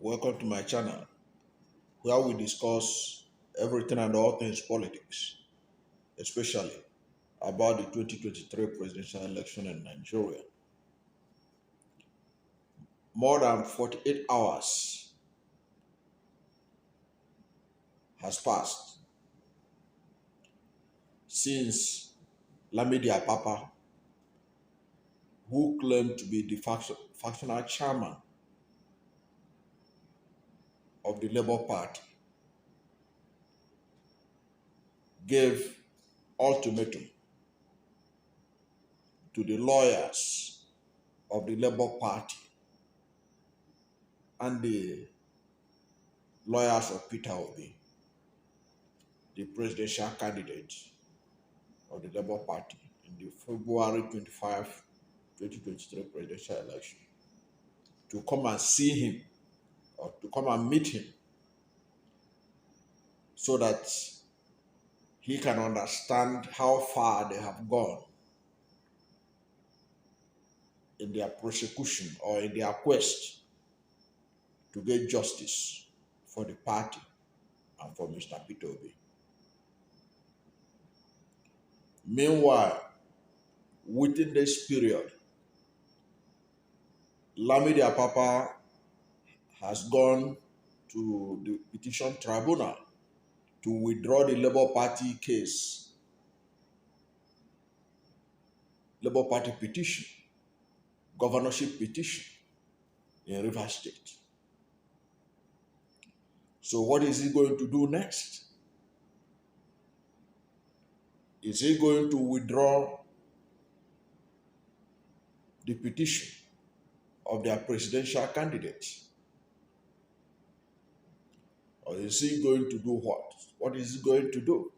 Welcome to my channel, where we discuss everything and all things politics, especially about the 2023 presidential election in Nigeria. More than 48 hours has passed since Lamidi Apapa, who claimed to be the factional chairman of the Labour Party, gave ultimatum to the lawyers of the Labour Party and the lawyers of Peterobi, the presidential candidate of the Labour Party in the February 25, 2023 presidential election, to come and see him or to come and meet him so that he can understand how far they have gone in their prosecution or in their quest to get justice for the party and for Mr. Peterobi. Meanwhile, within this period, Lamidi Apapa has gone to the petition tribunal to withdraw the Labour Party case, Labour Party petition, governorship petition in Rivers State. So what is he going to do next? Is he going to withdraw the petition of their presidential candidate? Or is he going to do what? What is he going to do?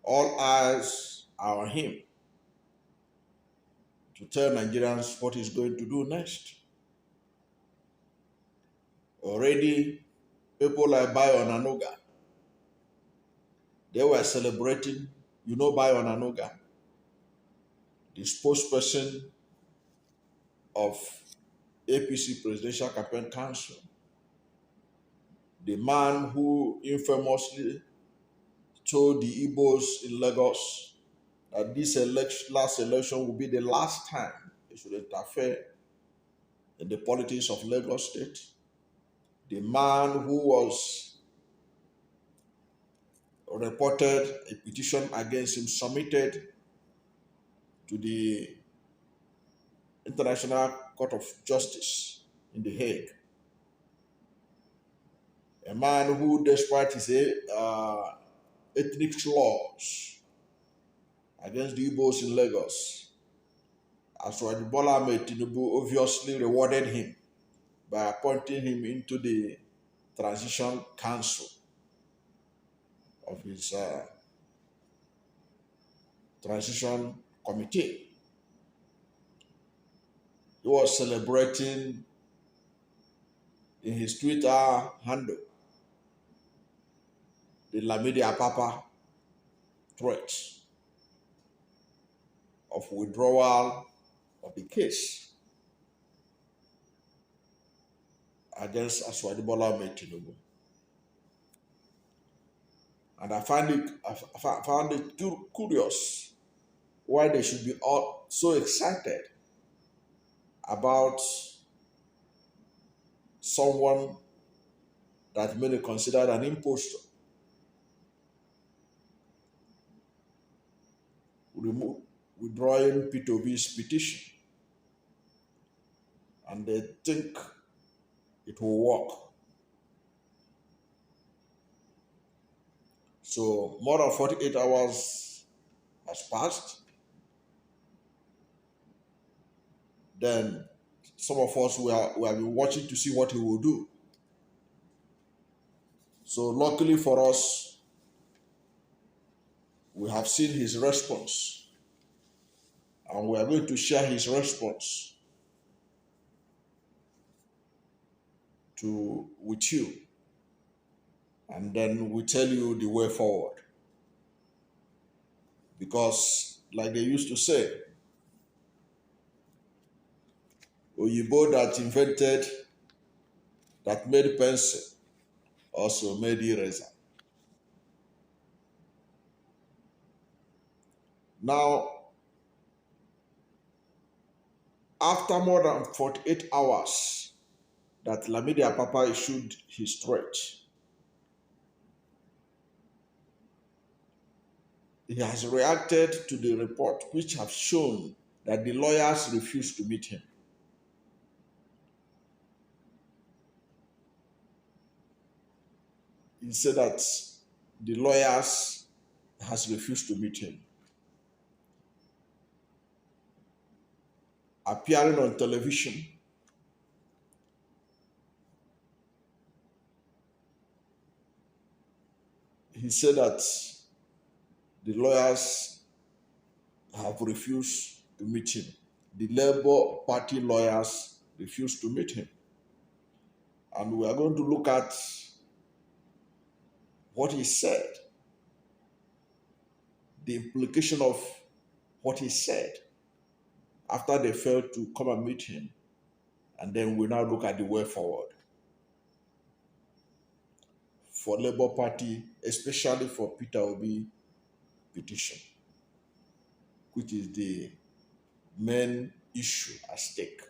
All eyes are on him to tell Nigerians what he's going to do next. Already, people like Bayo Nanoga, they were celebrating, Bayo Nanoga, the spokesperson of APC Presidential Campaign Council, the man who infamously told the Igbos in Lagos that this last election will be the last time they should interfere in the politics of Lagos State, the man who was reported a petition against him submitted to the International Court of Justice in The Hague. A man who, despite his ethnic laws against the Igbos in Lagos, as well as Bola Ahmed Tinubu obviously rewarded him by appointing him into the transition council of his transition committee. He was celebrating in his Twitter handle the Lamidi Apapa threat of withdrawal of the case against Aswadi Bola Ahmed Tinubu. And I found it curious why they should be all so excited about someone that many considered an impostor withdrawing Peterobi's petition, and they think it will work. So more than 48 hours has passed. Then some of us we have been watching to see what he will do. So luckily for us, we have seen his response, and we are going to share his response with you, and then we tell you the way forward. Because like they used to say, Oyibo that invented that made pencil also made eraser. Now, after more than 48 hours that Lamidi Apapa issued his threat, he has reacted to the report which have shown that the lawyers refused to meet him. He said that the lawyers has refused to meet him. Appearing on television, he said that the lawyers have refused to meet him. The Labour Party lawyers refused to meet him. And we are going to look at what he said, the implication of what he said after they failed to come and meet him. And then we now look at the way forward for Labour Party, especially for peterobi petition, which is the main issue at stake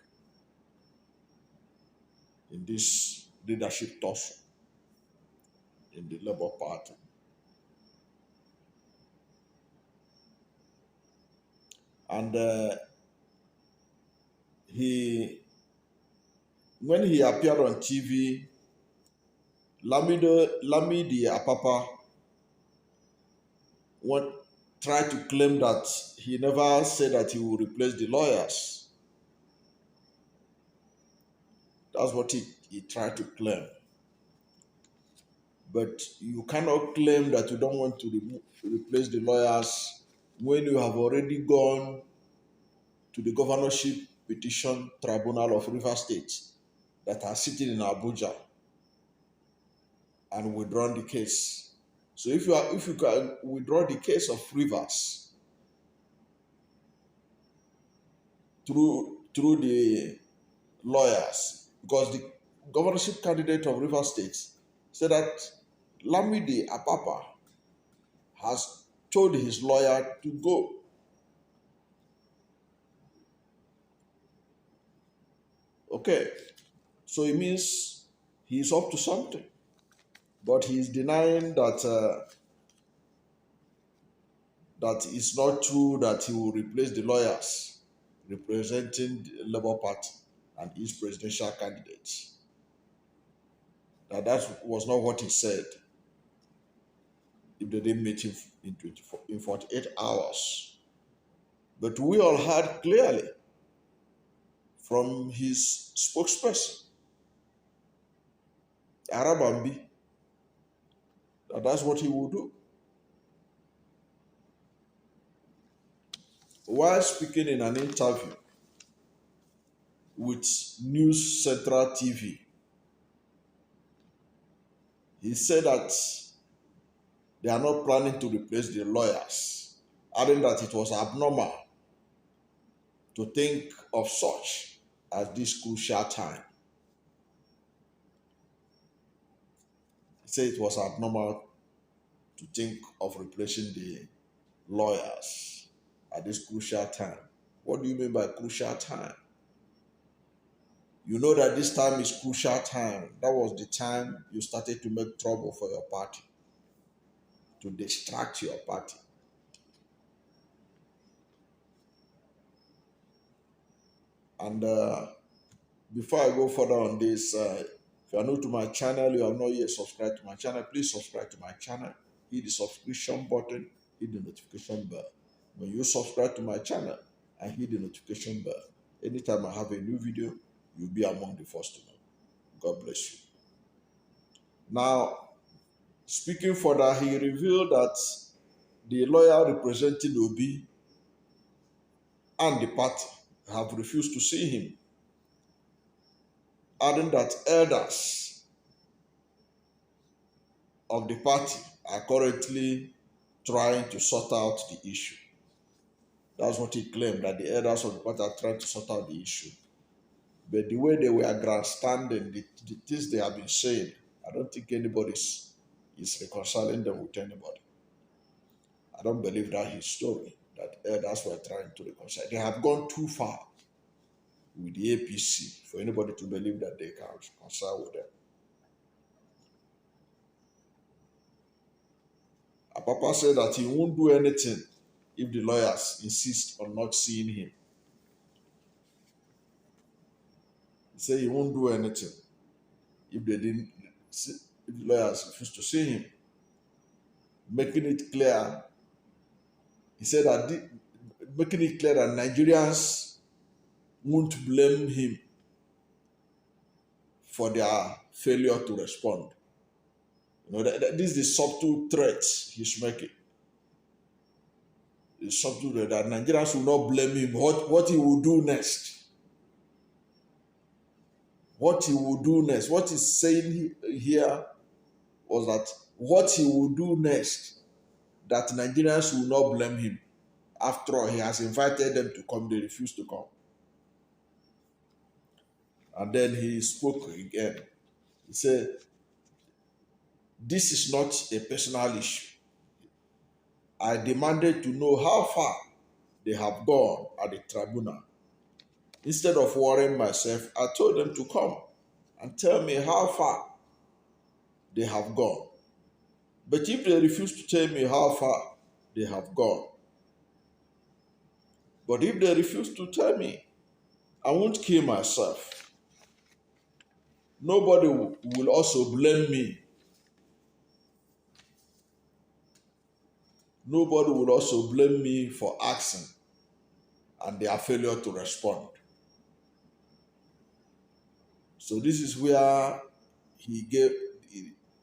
in this leadership tussle in the Labour Party. And when he appeared on TV, Lamidi Apapa tried to claim that he never said that he would replace the lawyers. That's what he tried to claim. But you cannot claim that you don't want to replace the lawyers when you have already gone to the governorship petition tribunal of Rivers State that are sitting in Abuja and withdrawn the case. So if you can withdraw the case of Rivers through the lawyers, because the governorship candidate of Rivers State said that Lamidi Apapa has told his lawyer to go. Okay, so it means he is up to something, but he is denying that that it's not true that he will replace the lawyers representing the Labour Party and his presidential candidate. That was not what he said. If they didn't meet him in 48 hours. But we all heard clearly from his spokesperson, Arabambi, that's what he will do. While speaking in an interview with News Central TV, he said that they are not planning to replace the lawyers, adding that it was abnormal to think of such at this crucial time. He said it was abnormal to think of replacing the lawyers at this crucial time. What do you mean by crucial time? You know that this time is crucial time. That was the time you started to make trouble for your party, to distract your party. And before I go further on this, if you are new to my channel, you have not yet subscribed to my channel, please subscribe to my channel. Hit the subscription button, hit the notification bell. When you subscribe to my channel and hit the notification bell, anytime I have a new video, you'll be among the first to know. God bless you. Now, speaking further, he revealed that the lawyer representing Obi and the party have refused to see him, adding that elders of the party are currently trying to sort out the issue. That's what he claimed, that the elders of the party are trying to sort out the issue. But the way they were grandstanding, the things they have been saying, I don't think anybody is reconciling them with anybody. I don't believe that his story, that elders were trying to reconcile. They have gone too far with the APC for anybody to believe that they can reconcile with them. Apapa said that he won't do anything if the lawyers insist on not seeing him. He said he won't do anything if they didn't see, if the lawyers refuse to see him. Making it clear, he said that making it clear that Nigerians won't blame him for their failure to respond. You know, this is the subtle threat he's making. The subtle threat that Nigerians will not blame him. What he will do next. What he will do next. What he's saying here was that what he will do next, that Nigerians will not blame him. After all, he has invited them to come, they refuse to come. And then he spoke again. He said, this is not a personal issue. I demanded to know how far they have gone at the tribunal. Instead of worrying myself, I told them to come and tell me how far they have gone. But if they refuse to tell me how far they have gone, but if they refuse to tell me, I won't kill myself. Nobody will also blame me. Nobody will also blame me for asking and their failure to respond. So this is where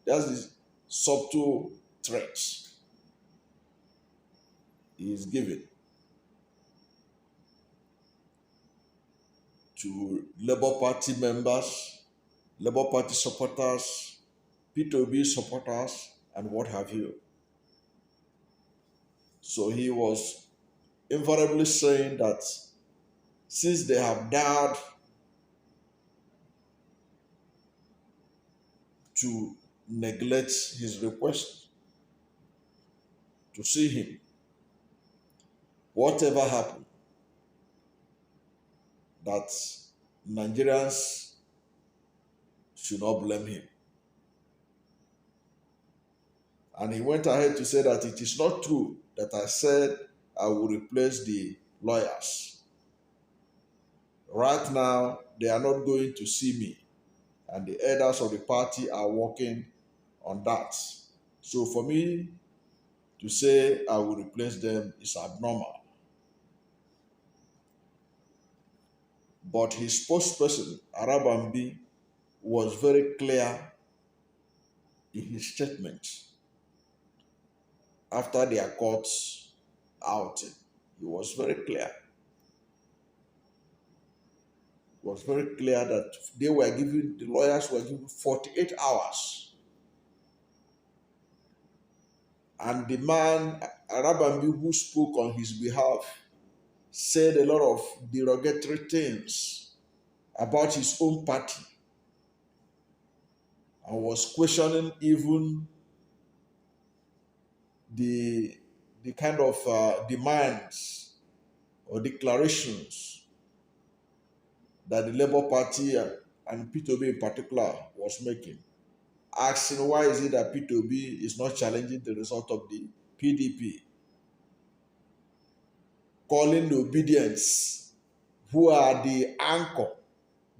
that's this subtle threats he is giving to Labour Party members, Labour Party supporters, peterobi supporters, and what have you. So he was invariably saying that since they have dared to neglect his request to see him, whatever happened, that Nigerians should not blame him. And he went ahead to say that it is not true that I said I will replace the lawyers. Right now, they are not going to see me, and the elders of the party are working on that. So for me to say I will replace them is abnormal. But his spokesperson, Arabambi, was very clear in his statement after their court's outing. He was very clear. It was very clear that the lawyers were given 48 hours. And the man, Arabambi, who spoke on his behalf, said a lot of derogatory things about his own party and was questioning even the kind of demands or declarations that the Labour Party and peterobi in particular was making, asking why is it that peterobi is not challenging the result of the PDP, calling the obedience, who are the anchor,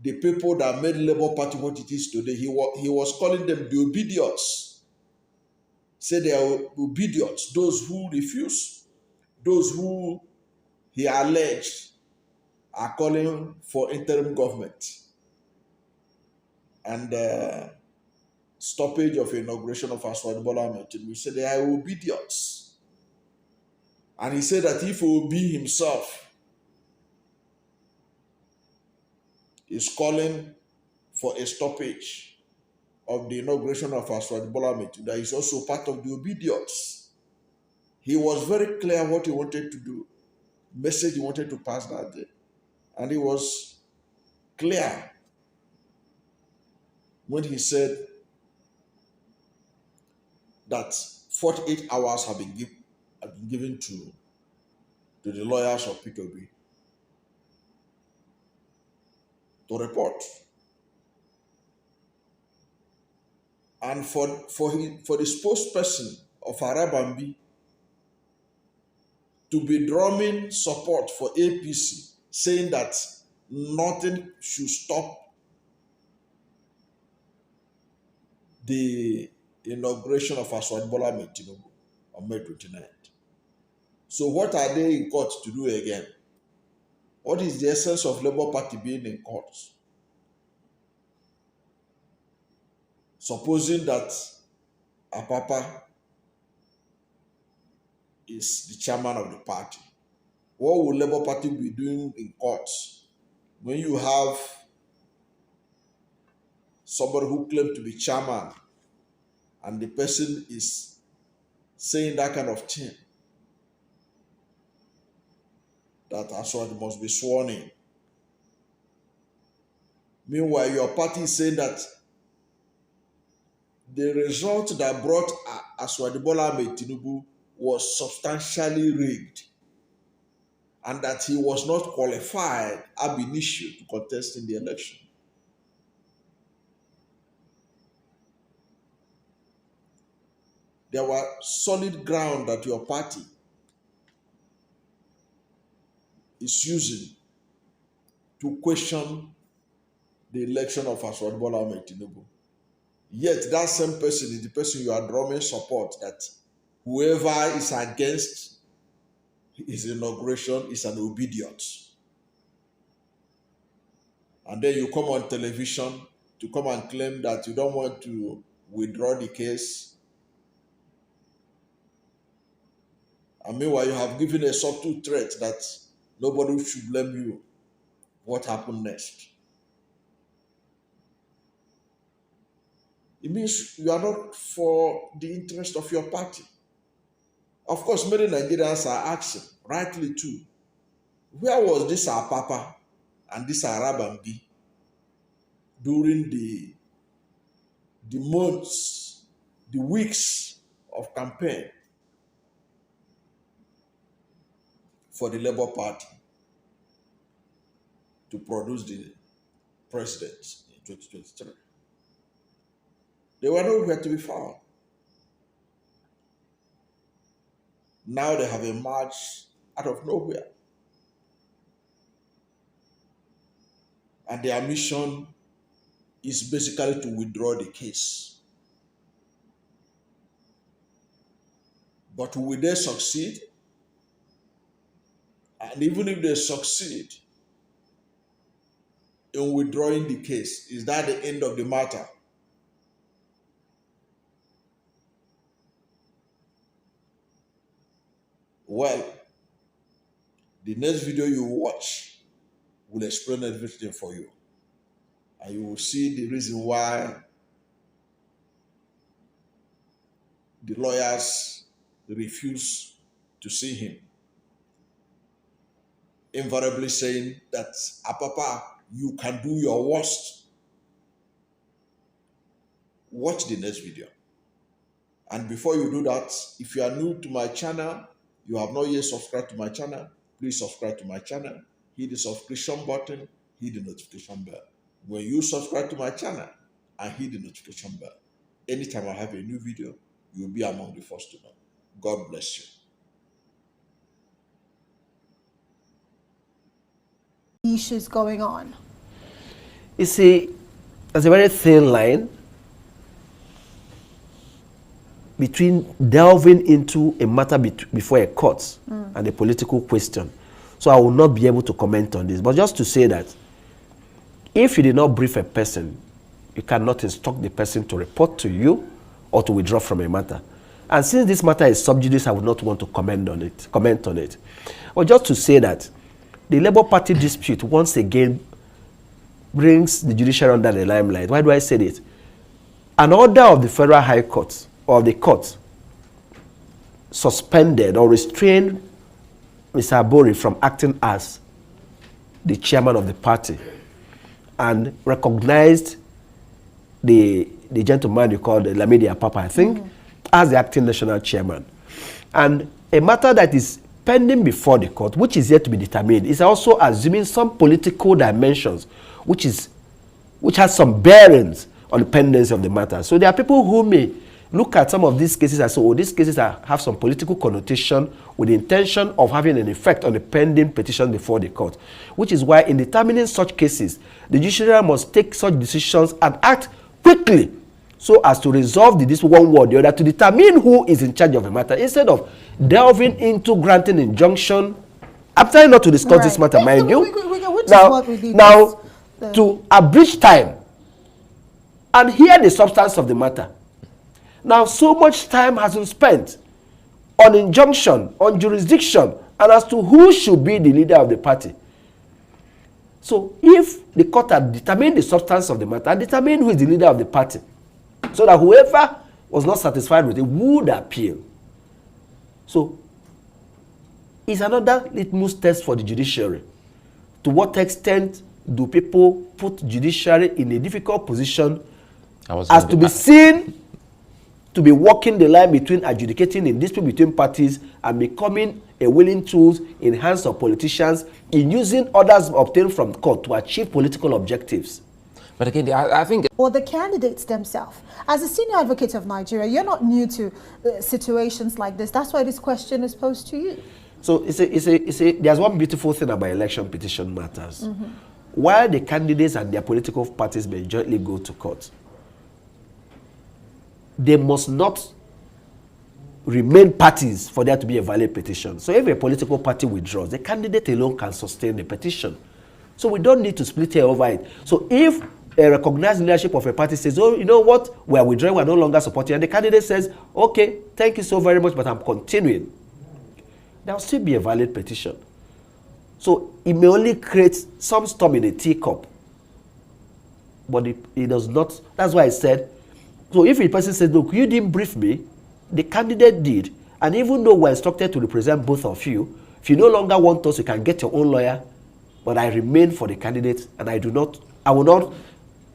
the people that made Labour Party what it is today. He was calling them the obedience. Say they are obedience, those who refuse, those who he alleged are calling for interim government and stoppage of inauguration of Bola Ahmed Tinubu. We said they are obedience. And he said that if Obi himself is calling for a stoppage of the inauguration of Bola Ahmed Tinubu, that is also part of the obedience. He was very clear what he wanted to do, message he wanted to pass that day. And he was clear when he said that 48 hours have been given to the lawyers of peterobi to report. And for the spokesperson of Arabambi to be drumming support for APC, saying that nothing should stop the inauguration of Bola Ahmed Tinubu on May 29th. So what are they in court to do again? What is the essence of Labour Party being in court? Supposing that Apapa is the chairman of the party, what will Labour Party be doing in court when you have somebody who claims to be chairman and the person is saying that kind of thing? That Aswad must be sworn in. Meanwhile, your party is saying that the result that brought Bola Ahmed Tinubu was substantially rigged and that he was not qualified ab initio to contest in the election. There were solid ground that your party is using to question the election of Bola Ahmed Tinubu. Yet that same person is the person you are drumming support, that whoever is against his inauguration is an obedient. And then you come on television to come and claim that you don't want to withdraw the case. And meanwhile, you have given a subtle threat that nobody should blame you. What happened next? It means you are not for the interest of your party. Of course, many Nigerians are asking, rightly too, where was this Apapa and this Arabambi during the months, the weeks of campaign for the Labour Party to produce the president in 2023? They were nowhere to be found. Now they have emerged out of nowhere. And their mission is basically to withdraw the case. But will they succeed? And even if they succeed in withdrawing the case, is that the end of the matter? Well, the next video you watch will explain everything for you. And you will see the reason why the lawyers refuse to see him. Invariably saying that, Apapa, you can do your worst. Watch the next video. And before you do that, if you are new to my channel, you have not yet subscribed to my channel, please subscribe to my channel. Hit the subscription button, hit the notification bell. When you subscribe to my channel and hit the notification bell, anytime I have a new video, you'll be among the first to know. God bless you. Issues going on. You see, there's a very thin line between delving into a matter before a court and a political question. So I will not be able to comment on this. But just to say that if you did not brief a person, you cannot instruct the person to report to you or to withdraw from a matter. And since this matter is sub judice, I would not want to comment on it. But just to say that the Labour Party dispute once again brings the judiciary under the limelight. Why do I say it? An order of the Federal High Court or the court suspended or restrained Mr. Abori from acting as the chairman of the party. and recognized the gentleman you called Lamidi Apapa, I think, as the acting national chairman. And a matter that is pending before the court, which is yet to be determined, is also assuming some political dimensions, which has some bearings on the pendency of the matter. So there are people who may look at some of these cases and say, oh, these cases have some political connotation with the intention of having an effect on the pending petition before the court, which is why in determining such cases, the judiciary must take such decisions and act quickly so as to resolve the dispute one way or the other to determine who is in charge of the matter, instead of delving into granting injunction. I'm trying not to discuss this matter, mind you. Now, to abridge time and hear the substance of the matter. Now, so much time has been spent on injunction, on jurisdiction, and as to who should be the leader of the party. So, if the court had determined the substance of the matter and determined who is the leader of the party, so that whoever was not satisfied with it would appeal. So, it's another litmus test for the judiciary. To what extent do people put judiciary in a difficult position as to be seen to be walking the line between adjudicating a dispute between parties and becoming a willing tool in hands of politicians in using orders obtained from court to achieve political objectives? But again, I think... Or the candidates themselves. As a senior advocate of Nigeria, you're not new to situations like this. That's why this question is posed to you. So there's one beautiful thing about election petition matters. While the candidates and their political parties may jointly go to court, they must not remain parties for there to be a valid petition. So if a political party withdraws, the candidate alone can sustain the petition. So we don't need to split hair over it. So if a recognized leadership of a party says, oh, you know what, we are withdrawing, we are no longer supporting, and the candidate says, okay, thank you so very much, but I'm continuing, there will still be a valid petition. So it may only create some storm in a teacup, but it does not. That's why I said, so if a person says, look, you didn't brief me, the candidate did, and even though we're instructed to represent both of you, if you no longer want us, you can get your own lawyer, but I remain for the candidate, and I will not,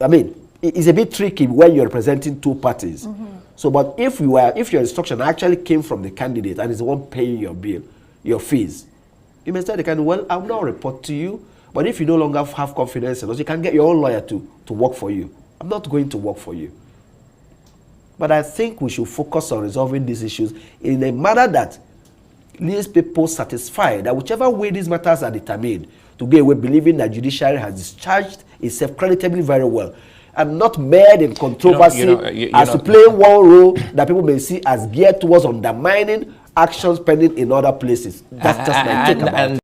I mean, it's a bit tricky when you're representing two parties. So, but if your instruction actually came from the candidate and is the one paying your bill, your fees, you may tell the candidate, well, I will not report to you, but if you no longer have confidence in us, you can get your own lawyer to work for you. I'm not going to work for you. But I think we should focus on resolving these issues in a manner that leaves people satisfied that whichever way these matters are determined, to go away believing that judiciary has discharged itself creditably very well, and not mired in controversy as to play one role that people may see as geared towards undermining actions pending in other places. That's just my take about it.